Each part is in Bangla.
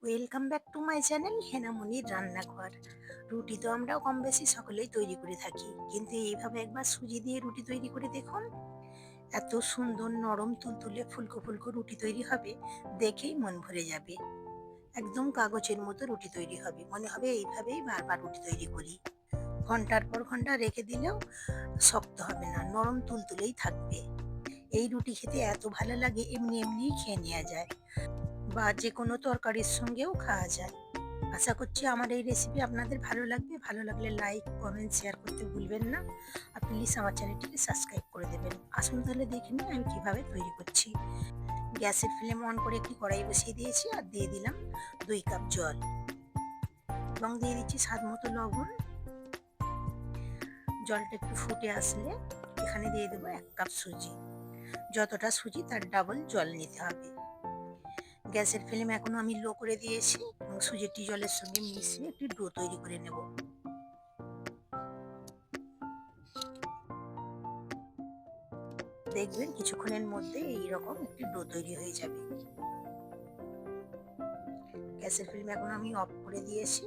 Welcome back to my channel হেনামনির রান্নাঘর। রুটি তো আমরা কম বেশি সকলেই তৈরি করে থাকি, কিন্তু এইভাবে একবার সুজি দিয়ে রুটি তৈরি করে দেখুন। এত সুন্দর নরম তুলতুলে ফুলকো ফুলকো রুটি তৈরি হবে, দেখেই মন ভরে যাবে। একদম কাগজের মতো রুটি তৈরি হবে, মনে হবে এইভাবেই বারবার রুটি তৈরি করি। ঘন্টার পর ঘন্টা রেখে দিলেও শক্ত হবে না, নরম তুলতুলেই থাকবে। এই রুটি খেতে এত ভালো লাগে, এমনি এমনিই খেয়ে নেওয়া যায় বা যে কোনো তরকারির সঙ্গেও খাওয়া যায়। আশা করছি আমার এই রেসিপি আপনাদের ভালো লাগবে। ভালো লাগলে লাইক, কমেন্ট, শেয়ার করতে ভুলবেন না। আর প্লিজ আমার চ্যানেলটিকে সাবস্ক্রাইব করে দেবেন। আসুন তাহলে দেখে নিই আমি কিভাবে তৈরি করছি। গ্যাসের ফ্লেম অন করে একটি কড়াই বসিয়ে দিয়েছি আর দিয়ে দিলাম 2 কাপ জল এবং দিয়ে দিচ্ছি স্বাদ মতো লবণ। জলটা একটু ফুটে আসলে এখানে দিয়ে দেবো 1 কাপ সুজি। যতটা সুজি তার ডাবল জল নিতে হবে। গ্যাসের ফ্লেম এখন আমি লো করে দিয়েছি এবং সুজিটি জলের সঙ্গে মিশিয়ে একটি ডো তৈরি করে নেব। দেখবেন কিছুক্ষণের মধ্যে এইরকম একটি ডো তৈরি হয়ে যাবে। গ্যাসের ফ্লেম এখন আমি অফ করে দিয়েছি।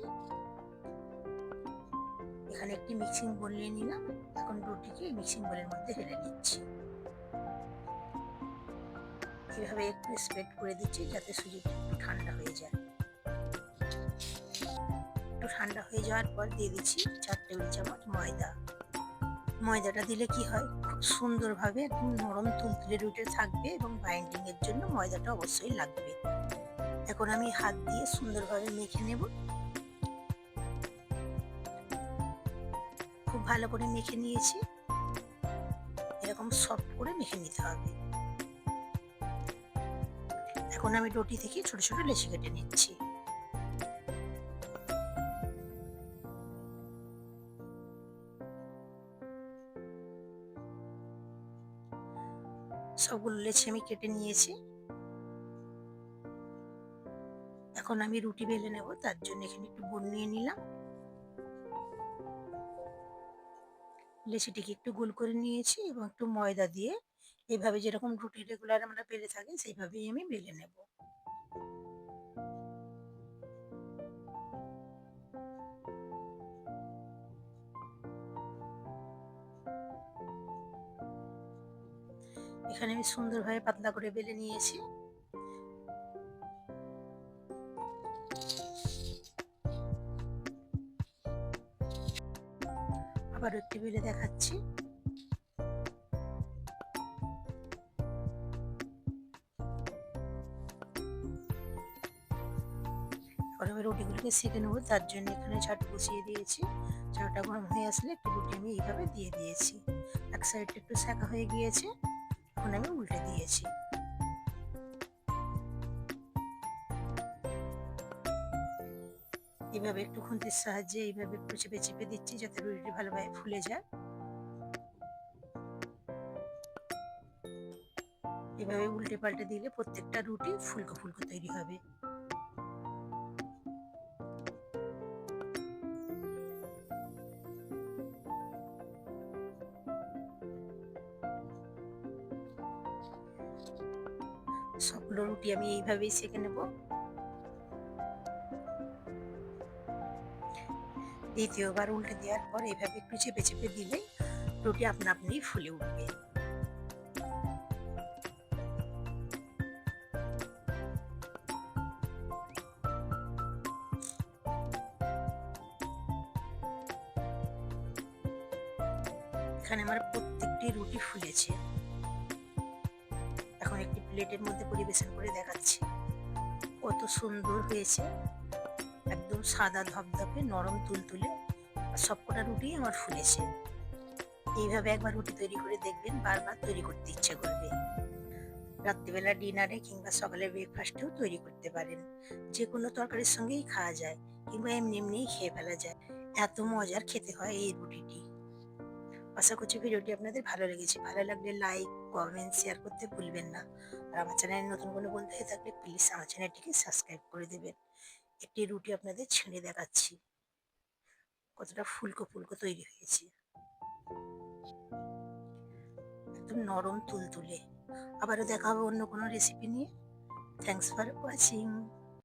এখানে একটি মিক্সিং বোল নিয়ে নিলাম। এখন ডোটিকে মিক্সিং বোলের মধ্যে ঢেলে নিচ্ছি। এভাবে একটু স্প্রেড করে দিচ্ছি যাতে সুজিটা একটু ঠান্ডা হয়ে যায়। একটু ঠান্ডা হয়ে যাওয়ার পর দিয়ে দিচ্ছি 4 টেবিল চামচ ময়দা। ময়দাটা দিলে কি হয়, খুব সুন্দরভাবে একদম নরম তুলতুলে রুটি থাকবে এবং বাইন্ডিং এর জন্য ময়দাটা অবশ্যই লাগবে। এখন আমি হাত দিয়ে সুন্দরভাবে মেখে নেব। খুব ভালো করে মেখে নিয়েছি। এরকম সফট করে মেখে নিতে হবে। এখন আমি রুটি থেকে ছোট ছোট লেচি কেটে নিচ্ছি। সবগুলো লেচি আমি কেটে নিয়েছি। এখন আমি রুটি বেলে নেব, তার জন্য এখানে একটু বোল নিয়ে নিলাম। লেচিটিকে একটু গোল করে নিয়েছি এবং একটু ময়দা দিয়ে এইভাবে যেরকম রুটি রেগুলার আমরা বেলে থাকি সেইভাবেই আমি বেলে নেব। এখানে আমি সুন্দরভাবে পাতলা করে বেলে নিয়েছি। আবার একটু বেলে দেখাচ্ছি। এবার আমি রুটিগুলোকে সেঁকে নেবো, তার জন্য এখানে চাটু বসিয়ে দিয়েছি। চাটা গরম হয়ে আসলে একটি রুটি আমি এইভাবে দিয়ে দিয়েছি। এক সাইডটা একটু সেঁকা হয়ে গিয়েছে, এখন আমি উল্টে দিয়েছি। এইভাবে একটু খুন্তির সাহায্যে এইভাবে একটু চেপে চেপে দিচ্ছি যাতে রুটিটি ভালোভাবে ফুলে যায়। এভাবে উল্টে পাল্টে দিলে প্রত্যেকটা রুটি ফুলকো ফুলকো তৈরি হবে। সবগুলো রুটি আমি এইভাবেই সেঁকে নেব। দ্বিতীয়বার উল্টে দেওয়ার পর এইভাবে একটু চেপে চেপে দিলেই রুটি আপনা আপনিই ফুলে উঠবে। এখানে আমার প্রত্যেকটি রুটি ফুলেছে। এখন একটি প্লেটের মধ্যে পরিবেশন করে দেখাচ্ছি কত সুন্দর হয়েছে। একদম সাদা ধপধপে নরম তুলতুলে আর সবকটা রুটি আমার ফুলেছে। এইভাবে একবার রুটি তৈরি করে দেখবেন, বারবার তৈরি করতে ইচ্ছে করবে। রাত্রিবেলা ডিনারে কিংবা সকালে ব্রেকফাস্টেও তৈরি করতে পারেন। যে কোনো তরকারির সঙ্গেই খাওয়া যায় কিংবা এমনি এমনিই খেয়ে ফেলা যায়। এত মজার খেতে হয় এই রুটিটি। আশা করছি ভিডিওটি আপনাদের ভালো লেগেছে। ভালো লাগলে লাইক, কমেন্ট, শেয়ার করতে ভুলবেন না। আর আমার চ্যানেলে নতুন কোনো বন্ধু হয়ে থাকলে প্লিজ আমার চ্যানেলটিকে সাবস্ক্রাইব করে দেবেন। একটি রুটি আপনাদের ছেড়ে দেখাচ্ছি কতটা ফুলকো ফুলকো তৈরি হয়েছে, একদম নরম তুলতুলে। আবারও দেখা হবে অন্য কোনো রেসিপি নিয়ে। Thanks for watching.